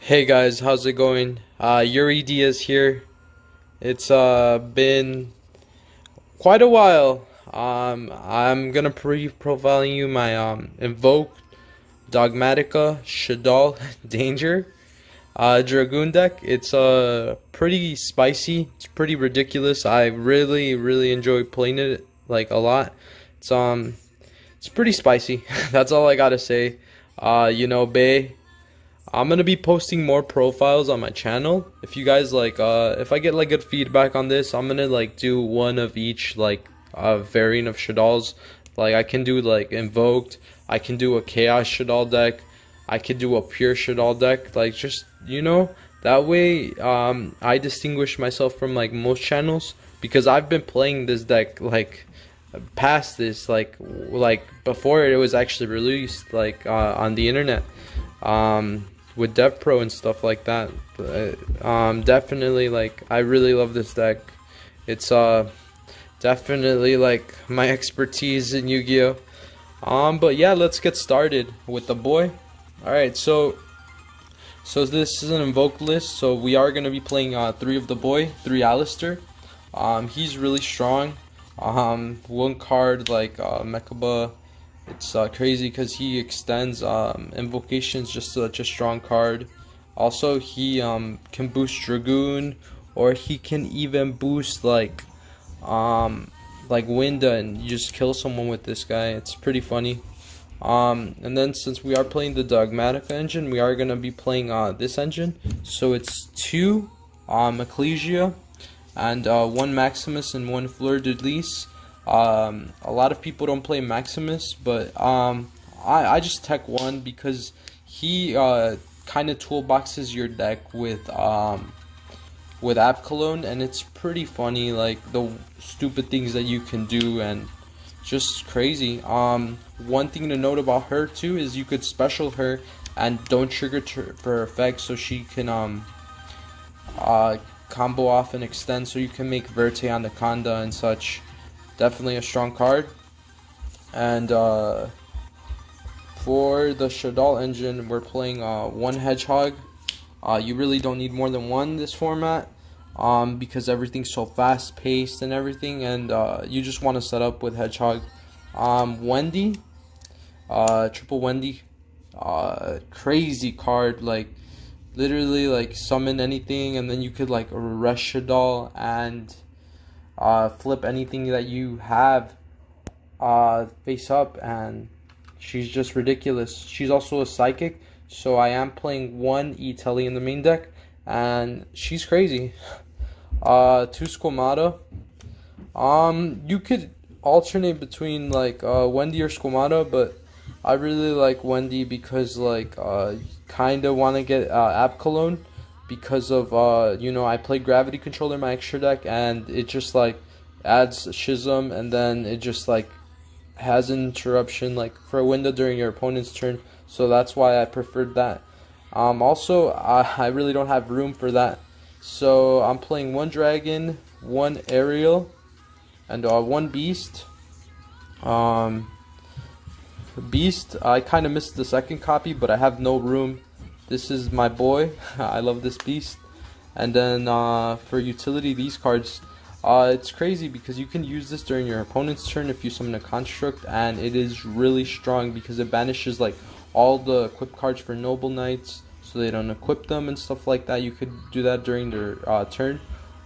Hey guys, how's it going? Diaz here. It's been quite a while. I'm gonna profiling you my Invoked, Dogmatica, Shaddolls, Danger, Dragoon deck. It's pretty spicy. It's pretty ridiculous. I really enjoy playing it like a lot. It's it's pretty spicy. That's all I gotta say. Bae. I'm gonna be posting more profiles on my channel. If you guys if I get like good feedback on this, I'm gonna like do one of each variant of Shaddolls. Like I can do like Invoked, I can do a Chaos Shaddolls deck, I could do a pure Shaddolls deck. Like just that way I distinguish myself from like most channels because I've been playing this deck like past this like before it was actually released on the internet. With Dev Pro and stuff like that. Definitely like I really love this deck. It's definitely like my expertise in Yu-Gi-Oh. But yeah, let's get started with the boy. Alright, so this is an Invoked list, so we are gonna be playing 3 of the boy, 3 Alistair. He's really strong. One card like Mechaba. It's crazy because he extends invocations, just such a strong card. Also, he can boost Dragoon, or he can even boost like Winda, and you just kill someone with this guy. It's pretty funny. And then since we are playing the Dogmatica engine, we are gonna be playing this engine. So it's 2 Ecclesia and 1 Maximus and 1 Fleur de Lis. A lot of people don't play Maximus, but I just tech 1 because he kind of toolboxes your deck with App Cologne, and it's pretty funny, like the stupid things that you can do, and just crazy. One thing to note about her too is you could special her and don't trigger for effect, so she can combo off and extend, so you can make Verte Anaconda and such. Definitely a strong card. And for the Shaddolls engine, we're playing 1 Hedgehog. You really don't need more than 1 this format because everything's so fast paced and everything, and you just want to set up with Hedgehog. Wendy, triple Wendy, crazy card, like literally like summon anything, and then you could like rush Shaddolls and flip anything that you have face up, and she's just ridiculous. She's also a psychic, so I am playing 1 E-Telly in the main deck, and she's crazy. 2 Squamata. You could alternate between like Wendy or Squamata, but I really like Wendy because like kinda wanna get App Cologne, because of I play Gravity Controller in my extra deck, and it just like adds Schism, and then it just like has an interruption like for a window during your opponent's turn, so that's why I preferred that. Also I really don't have room for that, so I'm playing 1 Dragon, 1 Aerial, and 1 Beast. Beast, I kind of missed the second copy, but I have no room. This is my boy. I love this beast. And then for utility, these cards, it's crazy because you can use this during your opponent's turn if you summon a construct, and it is really strong because it banishes like all the equip cards for Noble Knights, so they don't equip them and stuff like that. You could do that during their turn,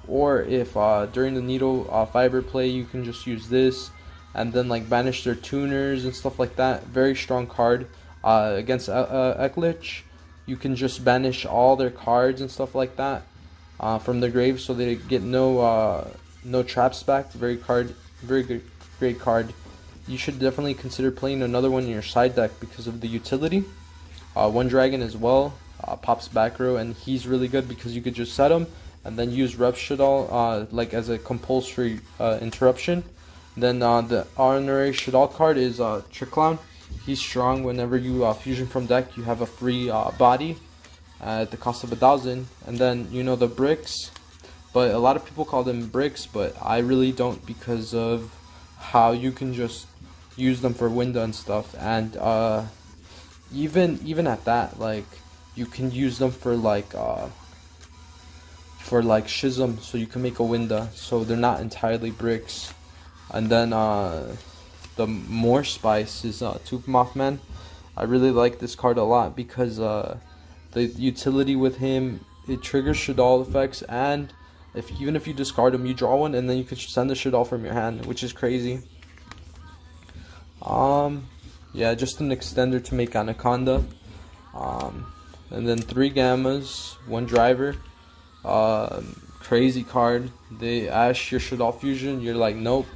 or if during the Needle Fiber play, you can just use this and then like banish their tuners and stuff like that. Very strong card against Eklich. You can just banish all their cards and stuff like that from the grave, so they get no traps back. Very good, great card. You should definitely consider playing another one in your side deck because of the utility. 1 Dragon as well, pops back row, and he's really good because you could just set him and then use Rep Shaddolls like as a compulsory interruption. Then the honorary Shaddolls card is Trick Clown. He's strong. Whenever you fusion from deck, you have a free body at the cost of 1,000. And then the bricks, but a lot of people call them bricks, but I really don't, because of how you can just use them for window and stuff. And even at that, like you can use them for like Schism, so you can make a Winda, so they're not entirely bricks. And then the more spice is Tooth Mothman. I really like this card a lot because the utility with him, it triggers Shaddolls effects, and even if you discard him, you draw one, and then you can send the Shaddolls from your hand, which is crazy. Yeah, just an extender to make Anaconda. And then 3 Gammas, 1 Driver. Crazy card. They ash your Shaddolls fusion. You're like, nope.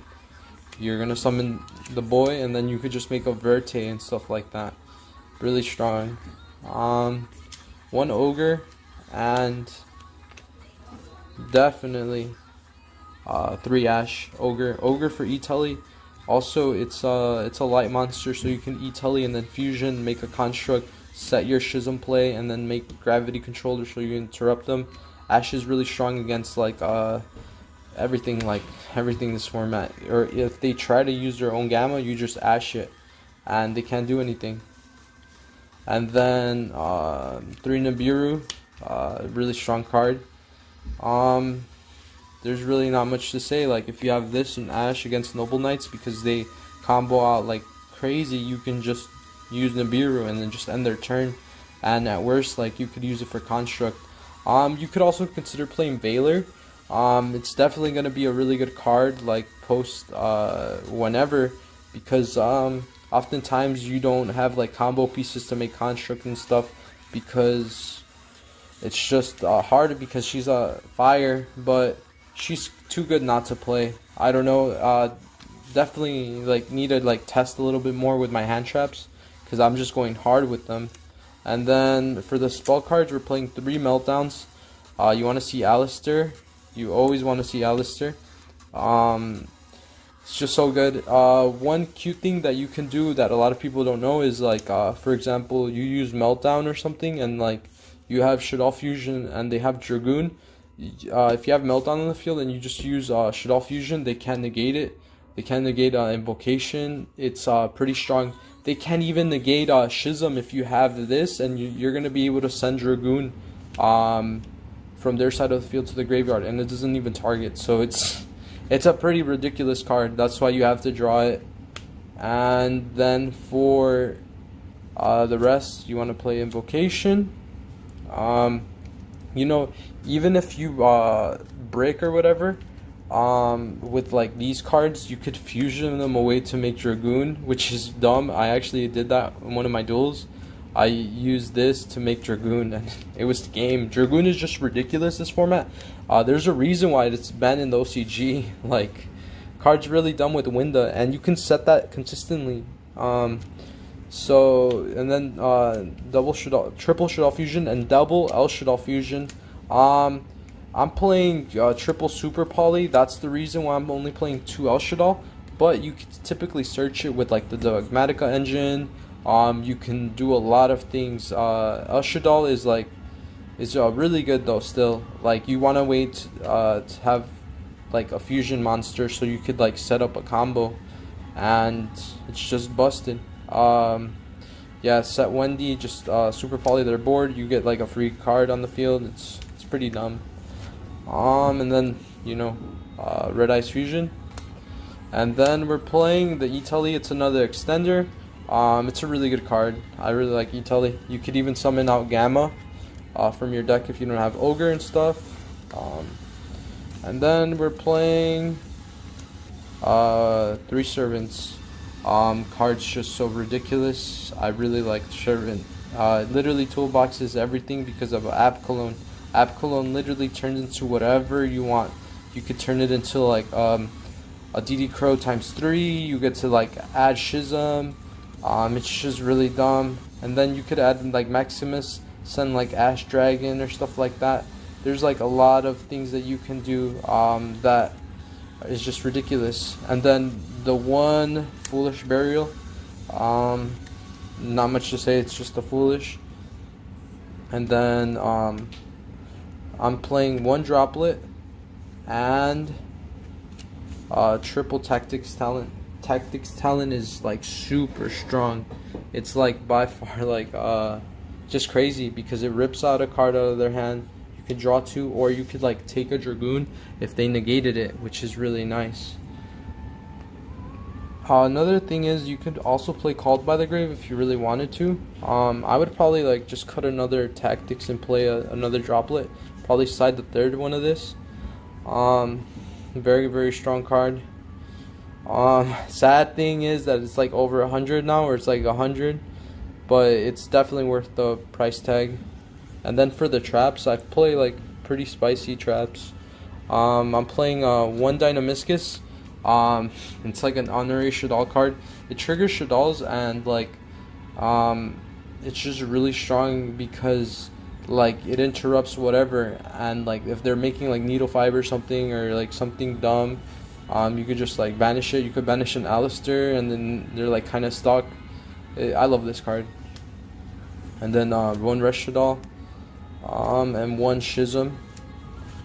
You're gonna summon the boy, and then you could just make a Verte and stuff like that. Really strong. 1 Ogre, and definitely 3 Ash Ogre. Ogre for E-Tully. Also, it's a light monster, so you can E-Tully and then fusion, make a construct, set your Schism play, and then make gravity controller so you interrupt them. Ash is really strong against like everything in this format. Or if they try to use their own Gamma, you just Ash it, and they can't do anything. And then 3 Nibiru, really strong card. There's really not much to say. Like, if you have this and Ash against Noble Knights, because they combo out like crazy, you can just use Nibiru and then just end their turn. And at worst, like, you could use it for construct. You could also consider playing Valor. It's definitely gonna be a really good card, like post whenever, because oftentimes you don't have like combo pieces to make construct and stuff, because it's just hard because she's a fire, but she's too good not to play. I don't know. Definitely like need to like test a little bit more with my hand traps, because I'm just going hard with them. And then for the spell cards, we're playing 3 Meltdowns. You want to see Alistair. You always want to see Alistair. It's just so good. One cute thing that you can do that a lot of people don't know is like, for example, you use Meltdown or something, and like you have Shaddolls Fusion and they have Dragoon. If you have Meltdown on the field and you just use Shaddolls Fusion, they can't negate it. They can't negate Invocation. It's pretty strong. They can't even negate Schism if you have this, and you're going to be able to send Dragoon from their side of the field to the graveyard, and it doesn't even target. So it's a pretty ridiculous card. That's why you have to draw it. And then for the rest, you want to play Invocation. You know, even if you break or whatever, with like these cards, you could fusion them away to make Dragoon, which is dumb. I actually did that in one of my duels. I used this to make Dragoon, and it was the game. Dragoon is just ridiculous, this format. There's a reason why it's banned in the OCG. Like, card's really dumb with Winda, and you can set that consistently. So, and then triple Shaddolls Fusion and double L Shaddolls Fusion. I'm playing triple Super Poly. That's the reason why I'm only playing 2 El Shaddolls. But you can typically search it with like the Dogmatica engine. You can do a lot of things. El Shaddolls is really good though. Still, like, you want to wait to have like a fusion monster so you could like set up a combo, and it's just busted. Yeah, set Wendy, just Super Poly their board. You get like a free card on the field. It's pretty dumb. And then, you know, Red Ice Fusion. And then we're playing the E-Tully. It's another extender. It's a really good card. I really like E-Tully. You could even summon out Gamma from your deck if you don't have Ogre and stuff. And then we're playing 3 Servants. Card's just so ridiculous. I really like Servant. Literally toolboxes everything because of App Cologne. App Cologne literally turns into whatever you want. You could turn it into like a DD Crow ×3. You get to like add Schism. It's just really dumb. And then you could add like Maximus, send like Ash Dragon or stuff like that. There's like a lot of things that you can do that is just ridiculous. And then the 1 Foolish Burial. Not much to say. It's just a Foolish. And then I'm playing 1 Droplet and triple Tactics Talent. Tactics Talent is like super strong. It's like by far like just crazy because it rips out a card out of their hand. You can draw 2, or you could like take a Dragoon if they negated it, which is really nice. Another thing is you could also play Called by the Grave if you really wanted to. I would probably like just cut another Tactics and play another Droplet. Probably side the third one of this. Very, very strong card. Sad thing is that it's like over 100 now, or it's like 100, but it's definitely worth the price tag. And then for the traps, I play like pretty spicy traps. I'm playing 1 Dynamiscus. It's like an honorary Shaddolls card. It triggers Shaddolls, and like it's just really strong because like it interrupts whatever, and like if they're making like needle fiber or something, or like something dumb, you could just like banish it. You could banish an Alistair, and then they're like kind of stuck. I love this card. And then 1 Rush Shaddolls, and 1 Schism.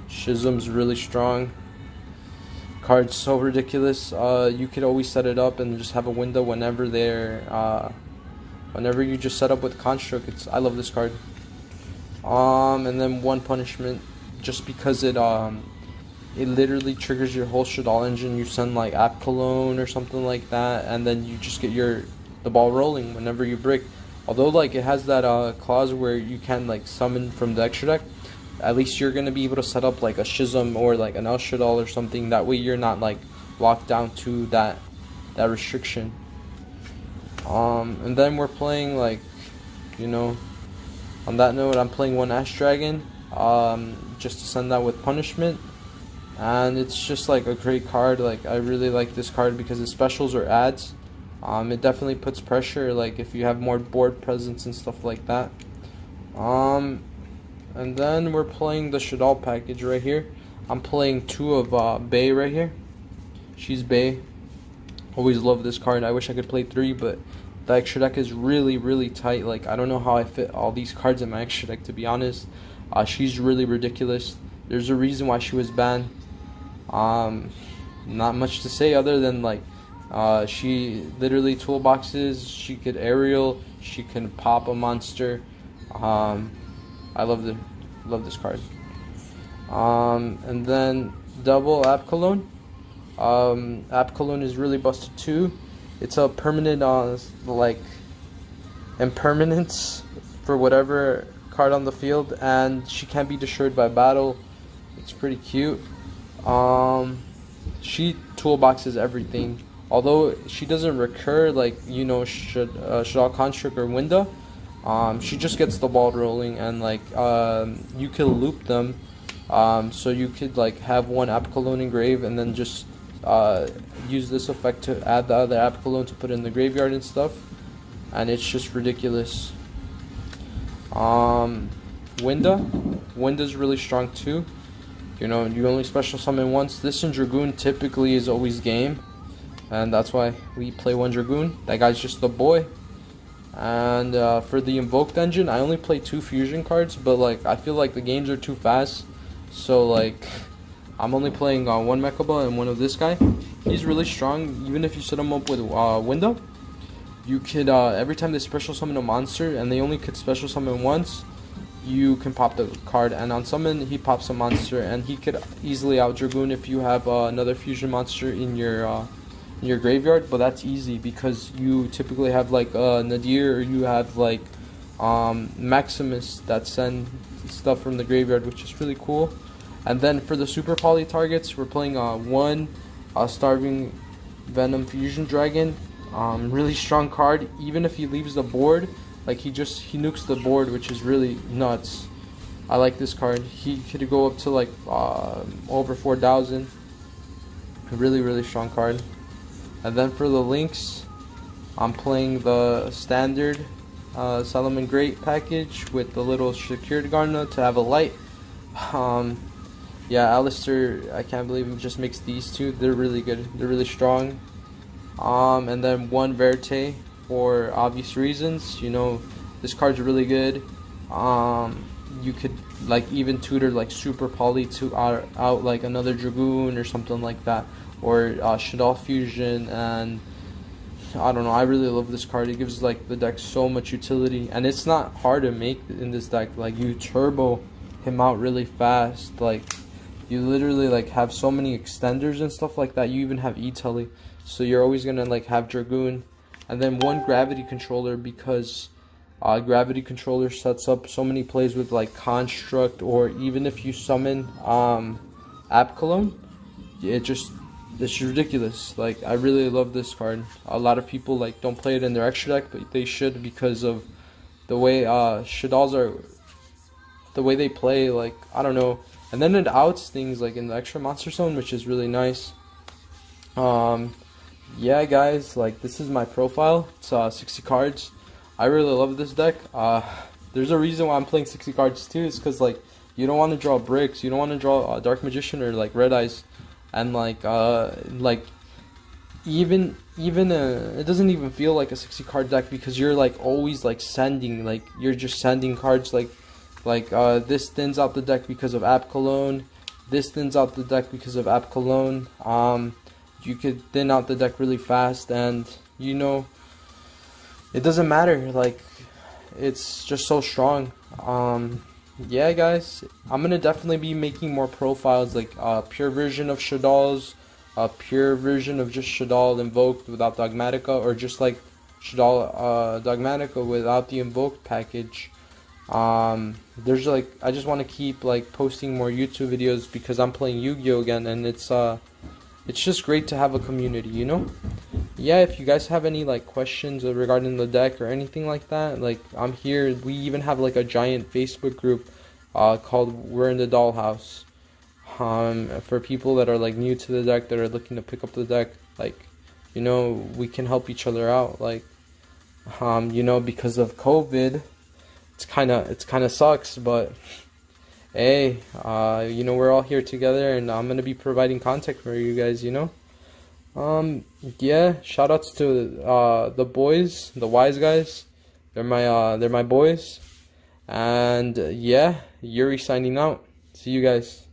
Schism's really strong. Card's so ridiculous. You could always set it up and just have a window whenever whenever you just set up with Construct. I love this card. And then 1 Punishment, just because it literally triggers your whole Shaddolls engine. You send like App Cologne or something like that, and then you just get the ball rolling whenever you brick. Although like it has that clause where you can like summon from the extra deck, at least you're gonna be able to set up like a Schism or like an El Shaddolls or something. That way you're not like locked down to that restriction. And then we're playing like, you know, on that note, I'm playing 1 Ash Dragon, just to send that with Punishment. And it's just like a great card. Like I really like this card because it specials or adds. It definitely puts pressure, like if you have more board presence and stuff like that. And then we're playing the Shaddolls package right here. I'm playing 2 of Bay right here. She's Bay. Always love this card. I wish I could play 3, but the extra deck is really, really tight. Like I don't know how I fit all these cards in my extra deck, to be honest. She's really ridiculous. There's a reason why she was banned. Not much to say other than like she literally toolboxes. She could aerial. She can pop a monster. I love this card. And then double App Cologne. App Cologne is really busted too. It's a permanent like impermanence for whatever card on the field, and she can't be destroyed by battle. It's pretty cute. She toolboxes everything. Although she doesn't recur like, you know, Shaddolls Construct or Window. She just gets the ball rolling, and like you can loop them, so you could like have 1 App Cologne engrave and then just use this effect to add the other App Cologne to put in the graveyard and stuff, and it's just ridiculous. Winda's really strong too. You know, you only special summon once. This in Dragoon typically is always game, and that's why we play 1 Dragoon. That guy's just the boy. And for the Invoked engine, I only play 2 fusion cards, but like I feel like the games are too fast, so like I'm only playing 1 Mechaba and 1 of this guy. He's really strong. Even if you set him up with Window, you could every time they special summon a monster, and they only could special summon once, you can pop the card, and on summon he pops a monster, and he could easily out Dragoon if you have another fusion monster in your graveyard. But that's easy because you typically have like Nadir, or you have like Maximus that send stuff from the graveyard, which is really cool. And then for the super poly targets, we're playing 1 Starving Venom Fusion Dragon. Really strong card. Even if he leaves the board, like he nukes the board, which is really nuts. I like this card. He could go up to like over 4,000. Really, really strong card. And then for the links, I'm playing the standard Solomon Great package with the little secured Garna to have a light. Yeah, Alistair, I can't believe he just makes these 2. They're really good. They're really strong. And then 1 Verte for obvious reasons. You know, this card's really good. You could like even tutor like super poly to out like another Dragoon or something like that, or Shaddolls Fusion, and I don't know, I really love this card. It gives like the deck so much utility, and it's not hard to make in this deck. Like, you turbo him out really fast. Like, you literally like have so many extenders and stuff like that. You even have E-Telly, so you're always gonna like have Dragoon, and then one gravity controller, because gravity controller sets up so many plays with like Construct, or even if you summon App Cologne, it's ridiculous. Like, I really love this card. A lot of people like don't play it in their extra deck, but they should, because of the way Shaddolls are, the way they play. Like, I don't know. And then it outs things like in the extra monster zone, which is really nice. Yeah, guys, like, this is my profile. It's 60 cards. I really love this deck. There's a reason why I'm playing 60 cards too. It's because like, you don't want to draw bricks. You don't want to draw Dark Magician or like Red Eyes. And like even it doesn't even feel like a 60 card deck, because you're like always like sending, like you're just sending cards, like this thins out the deck because of App Cologne, this thins out the deck because of App Cologne. You could thin out the deck really fast, and you know, it doesn't matter, like, it's just so strong. Yeah, guys, I'm gonna definitely be making more profiles, like pure version of Shaddolls, a pure version of just Shaddolls Invoked without Dogmatica, or just like Shaddolls Dogmatica without the Invoked package. There's like, I just want to keep like posting more YouTube videos, because I'm playing Yu-Gi-Oh again, and it's just great to have a community, you know? Yeah, if you guys have any like questions regarding the deck or anything like that, like, I'm here. We even have like a giant Facebook group called We're in the Dollhouse, for people that are like new to the deck, that are looking to pick up the deck. Like, you know, we can help each other out. Like, you know, because of COVID, it's kind of sucks, but hey, you know, we're all here together, and I'm gonna be providing content for you guys, you know. Yeah, shout outs to the boys, the wise guys. They're my boys. And yeah, Yuri signing out. See you guys.